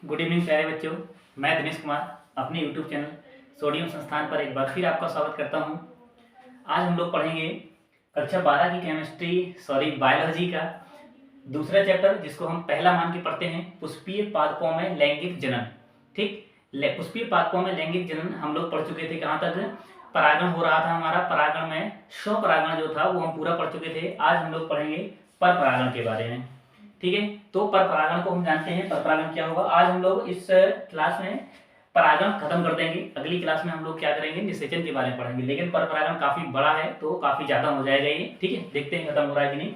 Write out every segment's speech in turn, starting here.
Good evening प्यारे बच्चों। मैं दिनेश कुमार अपने यूट्यूब चैनल सोडियम संस्थान पर एक बार फिर आपका स्वागत करता हूं। आज हम लोग पढ़ेंगे कक्षा 12 की बायोलॉजी का दूसरा चैप्टर, जिसको हम पहला मान के पढ़ते हैं, पुष्पीय पादपों में लैंगिक जनन। ठीक, पुष्पीय पादपों में लैंगिक जनन हम लोग पढ़ चुके थे। कहाँ तक? परागण हो रहा था हमारा। परागण में स्वपरागण जो था वो हम पूरा पढ़ चुके थे। आज हम लोग पढ़ेंगे पर परागण के बारे में। ठीक है, तो पर परागण को हम जानते हैं, पर परागण क्या होगा। आज हम लोग इस क्लास में परागण खत्म कर देंगे। अगली क्लास में हम लोग क्या करेंगे, निषेचन के बारे में पढ़ेंगे। लेकिन पर परागण काफी बड़ा है तो काफी ज्यादा हो जाएगा ये। ठीक है, देखते हैं खत्म हो रहा है कि नहीं।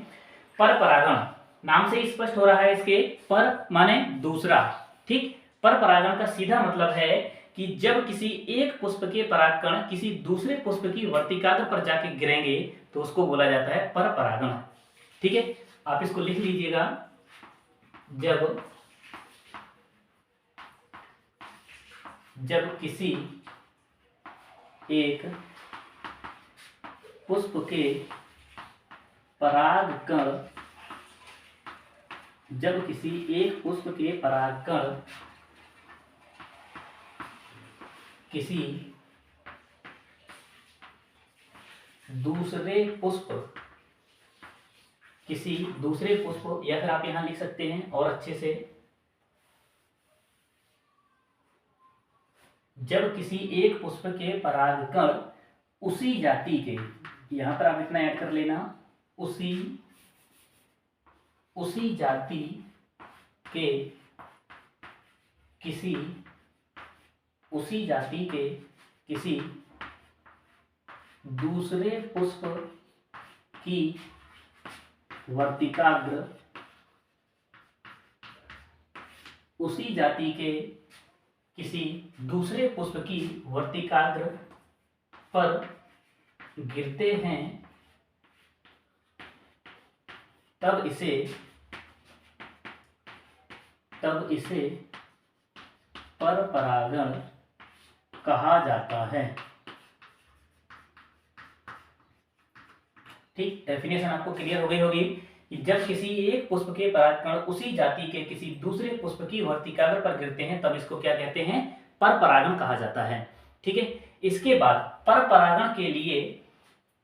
पर परागण नाम से स्पष्ट हो रहा है इसके, पर माने दूसरा। ठीक, पर परागण का सीधा मतलब है कि जब किसी एक पुष्प के परागकण किसी दूसरे पुष्प की वर्तिकाग्र पर जाके गिरेंगे तो उसको बोला जाता है पर परागण। ठीक है, आप इसको लिख लीजिएगा। जब किसी एक पुष्प के परागकण किसी दूसरे पुष्प या फिर आप यहां लिख सकते हैं और अच्छे से, जब किसी एक पुष्प के परागकण उसी जाति के, यहां पर आप इतना ऐड कर लेना, उसी जाति के किसी दूसरे पुष्प की वर्तिकाग्र पर गिरते हैं तब इसे पर परागण कहा जाता है। ठीक, डेफिनेशन आपको क्लियर हो गई होगी कि जब किसी एक पुष्प के परागकण उसी जाति के किसी दूसरे पुष्प की वर्तिकाग्र पर गिरते हैं तब इसको क्या कहते हैं, पर परागण कहा जाता है। ठीक है, इसके बाद पर परागण के लिए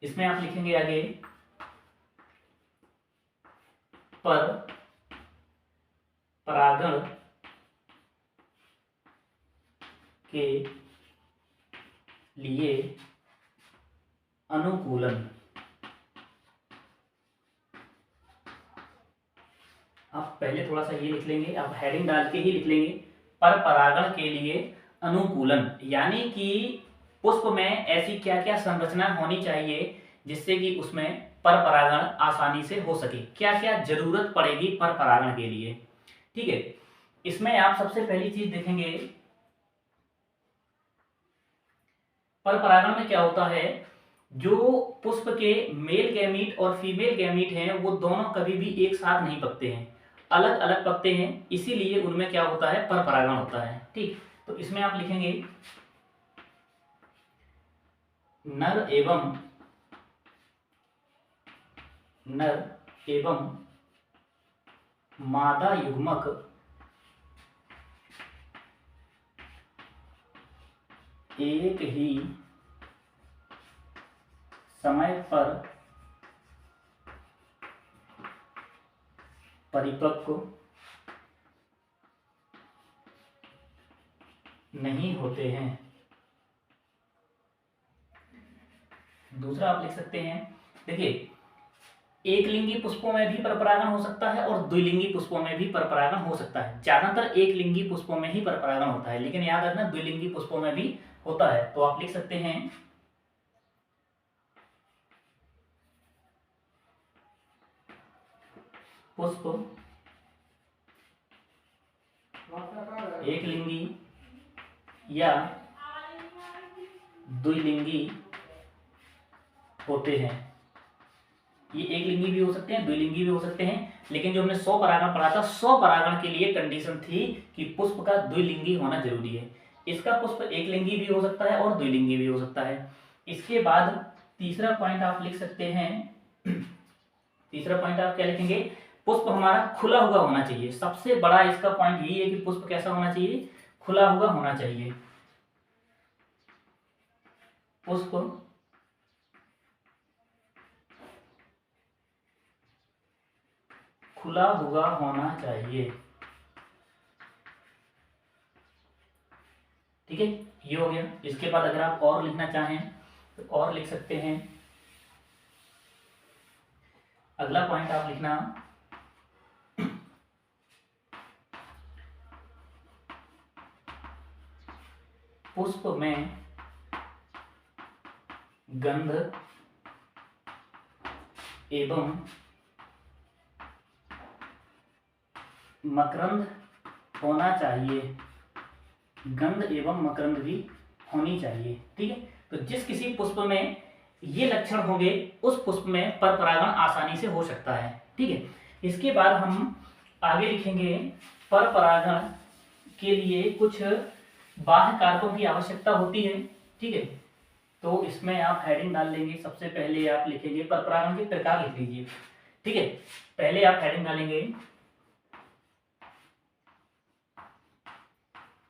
इसमें आप लिखेंगे आगे, पर परागण के लिए अनुकूलन। आप पहले थोड़ा सा ये लिख लेंगे, आप हेडिंग डाल के ही लिख लेंगे, पर परागण के लिए अनुकूलन, यानी कि पुष्प में ऐसी क्या क्या संरचना होनी चाहिए जिससे कि उसमें पर परागण आसानी से हो सके। क्या क्या जरूरत पड़ेगी पर परागण के लिए। ठीक है, इसमें आप सबसे पहली चीज देखेंगे, पर परागण में क्या होता है, जो पुष्प के मेल गैमीट और फीमेल गैमीट हैं वो दोनों कभी भी एक साथ नहीं पकते हैं, अलग अलग पकते हैं। इसीलिए उनमें क्या होता है, पर परागण होता है। ठीक, तो इसमें आप लिखेंगे नर एवं मादा युग्मक एक ही समय पर परिपक्व नहीं होते हैं। दूसरा आप लिख सकते हैं, देखिए, एक लिंगी पुष्पों में भी परपरागण हो सकता है और द्विलिंगी पुष्पों में भी परपरागण हो सकता है। ज्यादातर एक लिंगी पुष्पों में ही परपरागण होता है, लेकिन याद रखना द्विलिंगी पुष्पों में भी होता है। तो आप लिख सकते हैं पुष्प एक लिंगी या द्विलिंगी होते हैं। ये एक लिंगी भी हो सकते हैं, द्विलिंगी भी हो सकते हैं, लेकिन जो हमने 100 परागण पढ़ा था, 100 परागण के लिए कंडीशन थी कि पुष्प का द्विलिंगी होना जरूरी है। इसका पुष्प एक लिंगी भी हो सकता है और द्विलिंगी भी हो सकता है। इसके बाद तीसरा पॉइंट आप लिख सकते हैं, तीसरा पॉइंट आप क्या लिखेंगे, पुष्प हमारा खुला हुआ होना चाहिए। सबसे बड़ा इसका पॉइंट यही है कि पुष्प कैसा होना चाहिए, खुला हुआ होना चाहिए। पुष्प खुला हुआ होना चाहिए। ठीक है, ये हो गया। इसके बाद अगर आप और लिखना चाहें तो और लिख सकते हैं। अगला पॉइंट आप लिखना, पुष्प में गंध एवं मकरंद होना चाहिए। गंध एवं मकरंद भी होनी चाहिए। ठीक है, तो जिस किसी पुष्प में ये लक्षण होंगे उस पुष्प में पर परागण आसानी से हो सकता है। ठीक है, इसके बाद हम आगे लिखेंगे पर परागण के लिए कुछ बाह्य कारकों की आवश्यकता होती है। ठीक है, तो इसमें आप हेडिंग डाल लेंगे। सबसे पहले आप लिखेंगे पर परागण के प्रकार लिख लीजिए। ठीक है, पहले आप हेडिंग डालेंगे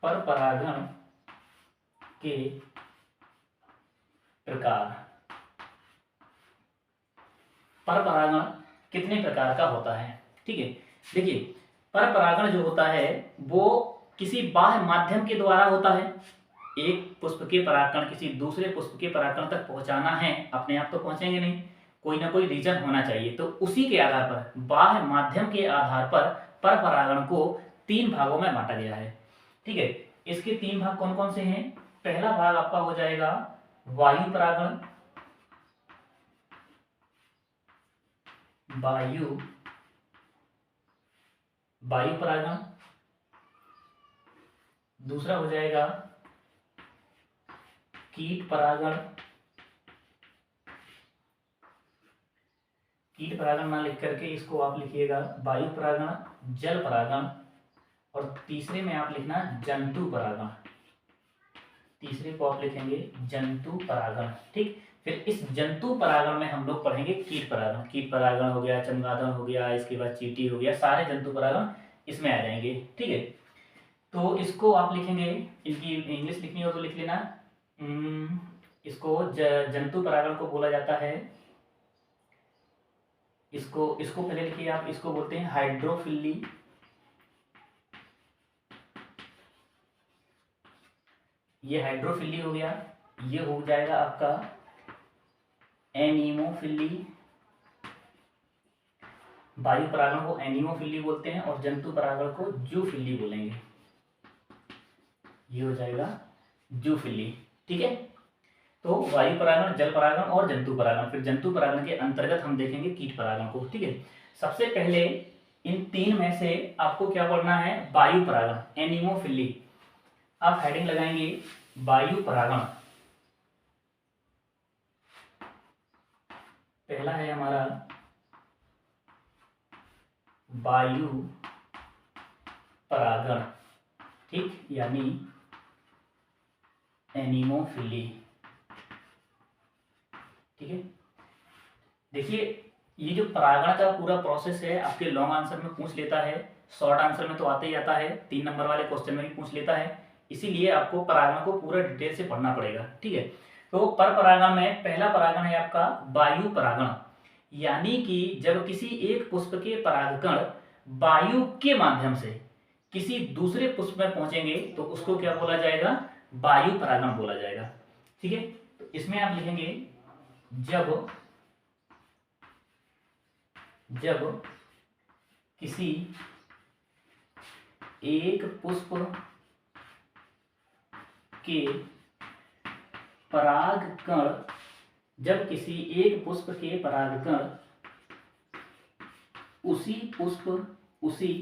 पर परागण के प्रकार। पर परागण कितने प्रकार का होता है। ठीक है, देखिए पर परागण जो होता है वो किसी बाह्य माध्यम के द्वारा होता है। एक पुष्प के परागकण किसी दूसरे पुष्प के परागकण तक पहुंचाना है, अपने आप तो पहुंचेंगे नहीं, कोई ना कोई रीजन होना चाहिए। तो उसी के आधार पर, बाह्य माध्यम के आधार पर परागण को 3 भागों में बांटा गया है। ठीक है, इसके 3 भाग कौन कौन से हैं। पहला भाग आपका हो जाएगा वायु परागण। वायु परागण। दूसरा हो जाएगा कीट परागण। कीट परागण ना लिख करके इसको आप लिखिएगा वायु परागण, जल परागण, और तीसरे में आप लिखना जंतु परागण। तीसरे को आप लिखेंगे जंतु परागण। ठीक, फिर इस जंतु परागण में हम लोग पढ़ेंगे कीट परागण। कीट परागण हो गया, चमगादड़ हो गया, इसके बाद चींटी हो गया, सारे जंतु परागण इसमें आ जाएंगे। ठीक है, तो इसको आप लिखेंगे, इनकी इंग्लिश लिखनी हो तो लिख लेना। इसको जंतु परागण को बोला जाता है, इसको पहले लिखिए आप, इसको बोलते हैं हाइड्रोफिली। ये हाइड्रोफिली हो गया। ये हो जाएगा आपका एनीमोफिली। वायु परागण को एनीमोफिली बोलते हैं और जंतु परागण को जूफिली बोलेंगे। ये हो जाएगा जूफिली। ठीक है, तो वायु परागण, जल परागण और जंतु परागण। फिर जंतु परागण के अंतर्गत हम देखेंगे कीट परागण को। ठीक है, सबसे पहले इन 3 में से आपको क्या पढ़ना है, वायु परागण, एनीमोफिली। आप हेडिंग लगाएंगे वायु परागण। पहला है हमारा वायु परागण। ठीक, यानी एनीमोफिली। ठीक है, देखिए ये जो परागण का पूरा प्रोसेस है आपके लॉन्ग आंसर में पूछ लेता है, शॉर्ट आंसर में तो आते ही आता है, 3 नंबर वाले क्वेश्चन में भी पूछ लेता है। इसीलिए आपको परागण को पूरा डिटेल से पढ़ना पड़ेगा। ठीक है, तो पर परागण में पहला परागण है आपका वायु परागण। यानी कि जब किसी एक पुष्प के परागकण वायु के माध्यम से किसी दूसरे पुष्प में पहुंचेंगे तो उसको क्या बोला जाएगा, वायु परागण बोला जाएगा। ठीक है, तो इसमें आप लिखेंगे जब किसी एक पुष्प के परागकण, जब किसी एक पुष्प के परागकण उसी पुष्प, उसी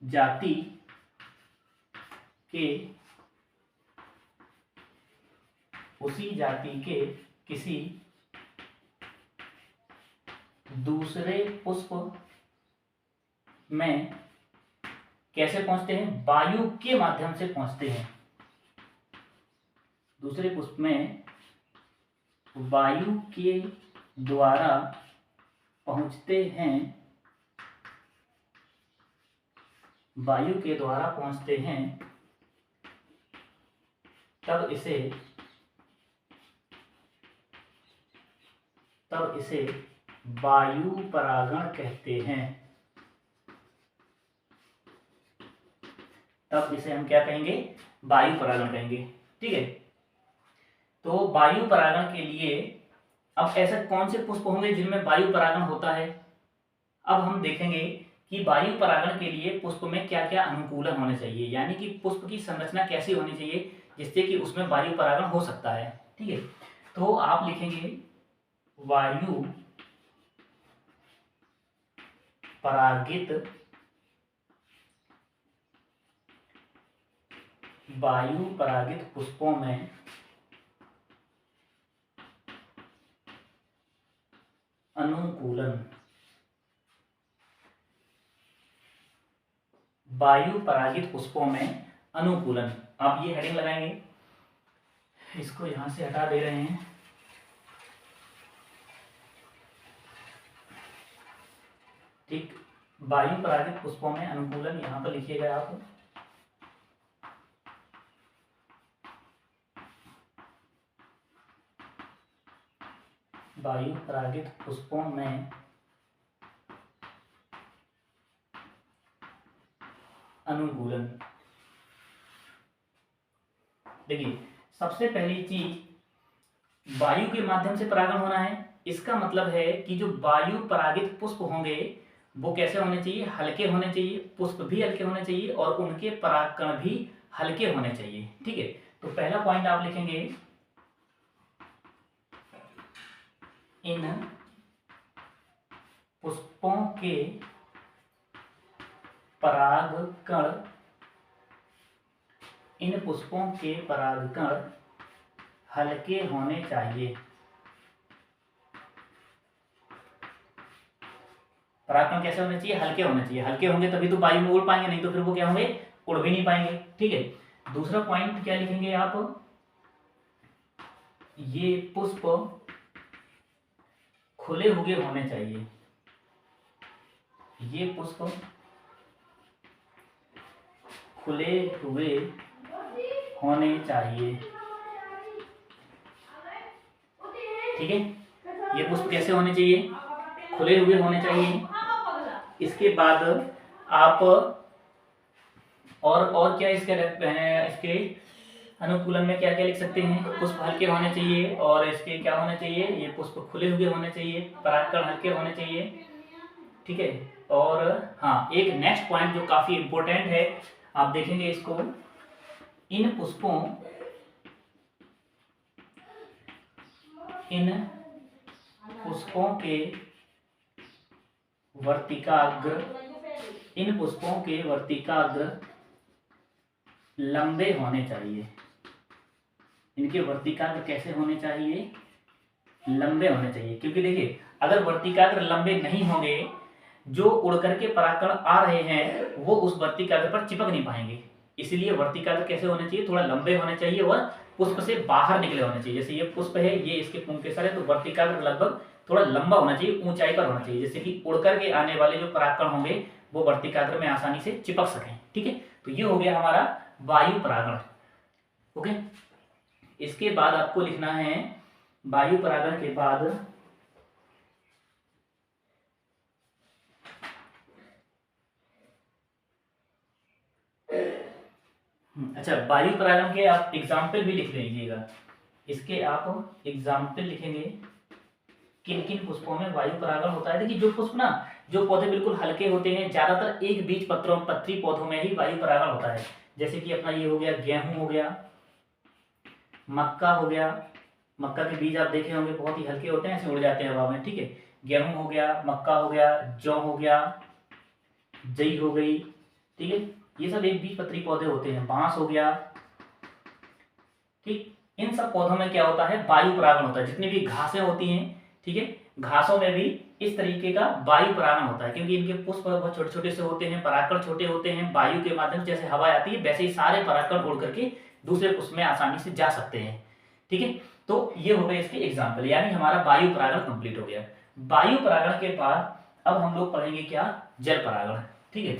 जाति के किसी दूसरे पुष्प में कैसे पहुंचते हैं, वायु के माध्यम से पहुंचते हैं। दूसरे पुष्प में वायु के द्वारा पहुंचते हैं वायु के द्वारा पहुंचते हैं तब इसे वायु परागण कहते हैं। तब इसे हम क्या कहेंगे? वायु परागण कहेंगे। ठीक है, तो वायु परागण के लिए अब ऐसे कौन से पुष्प होंगे जिनमें वायु परागण होता है? अब हम देखेंगे कि वायु परागण के लिए पुष्प में क्या क्या अनुकूलन होने चाहिए, यानी कि पुष्प की संरचना कैसी होनी चाहिए जिससे कि उसमें वायु परागण हो सकता है। ठीक है, तो आप लिखेंगे वायु परागित पुष्पों में अनुकूलन। वायु परागित पुष्पों में अनुकूलन, आप ये हेडिंग लगाएंगे, इसको यहां से हटा दे रहे हैं। ठीक, वायु परागित पुष्पों में अनुकूलन यहां पर लिखिएगा आप। वायु परागित पुष्पों में अनुकूलन। देखिए, सबसे पहली चीज वायु के माध्यम से परागण होना है। इसका मतलब है कि जो वायु परागित पुष्प होंगे वो कैसे होने चाहिए? हल्के होने चाहिए, पुष्प भी हल्के होने चाहिए और उनके परागकण भी हल्के होने चाहिए। ठीक है, तो पहला पॉइंट आप लिखेंगे, इन पुष्पों के परागकण हल्के होने चाहिए। परागकण कैसे होने चाहिए? हल्के होने चाहिए। हल्के होंगे तभी तो वायु में उड़ पाएंगे, नहीं तो फिर वो क्या होंगे? उड़ भी नहीं पाएंगे। ठीक है, दूसरा पॉइंट क्या लिखेंगे आप? ये पुष्प खुले हुए होने चाहिए। ये पुष्प खुले हुए होने चाहिए। ठीक है, ये पुष्प कैसे होने चाहिए? खुले हुए होने चाहिए। इसके बाद आप और क्या इसके अनुकूलन में क्या क्या लिख सकते हैं? पुष्प हल्के होने चाहिए और इसके क्या होने चाहिए? ये पुष्प खुले हुए होने चाहिए, परागकण हल्के होने चाहिए। ठीक है, और हाँ, एक नेक्स्ट पॉइंट जो काफी इंपॉर्टेंट है, आप देखेंगे इसको, इन पुष्पों के वर्तिकाग्र लंबे होने चाहिए। इनके वर्तिकाग्र कैसे होने चाहिए? लंबे होने चाहिए। क्योंकि देखिए, अगर वर्तिकाग्र लंबे नहीं होंगे, जो उड़ करके परागकण आ रहे हैं वो उस वर्तिकाग्र पर चिपक नहीं पाएंगे। इसलिए वर्तिकाग्र कैसे होने चाहिए? थोड़ा लंबे होने चाहिए और पुष्प से बाहर निकले होने चाहिए। जैसे ये पुष्प है, ये इसके पुंकेसर है, तो वर्तिकाग्र लगभग थोड़ा लंबा होना चाहिए, ऊंचाई पर होना चाहिए, जैसे कि उड़ करके आने वाले जो परागकण होंगे वो वर्तिकाग्र में आसानी से चिपक सकें। ठीक है, तो ये हो गया हमारा वायु परागण। ओके, इसके बाद आपको लिखना है, वायु परागण के बाद अच्छा, वायु परागण के आप एग्जाम्पल भी लिख लीजिएगा। इसके आप एग्जाम्पल लिखेंगे, किन किन पुष्पों में वायु परागण होता है। देखिए, जो पुष्प ना, जो पौधे बिल्कुल हल्के होते हैं, ज्यादातर एक बीज पत्री पौधों में ही वायु परागण होता है। जैसे कि अपना ये हो गया, गेहूं हो गया, मक्का हो गया। मक्का के बीज आप देखे होंगे, बहुत ही हल्के होते हैं, ऐसे उड़ जाते हैं हवा में। ठीक है, गेहूं हो गया, मक्का हो गया, जौ हो गया, जई हो गई। ठीक है, ये सब एक बीज पत्री पौधे होते हैं। बांस हो गया। ठीक, इन सब पौधों में क्या होता है? वायु परागण होता है। जितनी भी घासें होती हैं, ठीक है, घासों में भी इस तरीके का वायु परागण होता है, क्योंकि इनके पुष्प बहुत छोटे छोटे से होते हैं, परागकण छोटे होते हैं। वायु के माध्यम से जैसे हवा आती है वैसे ही सारे परागकण उड़ करके दूसरे पुष्प में आसानी से जा सकते हैं। ठीक है, तो ये हो गए इसके एग्जाम्पल, यानी हमारा वायु परागण कंप्लीट हो गया। वायु परागण के बाद अब हम लोग पढ़ेंगे क्या? जल परागण। ठीक है,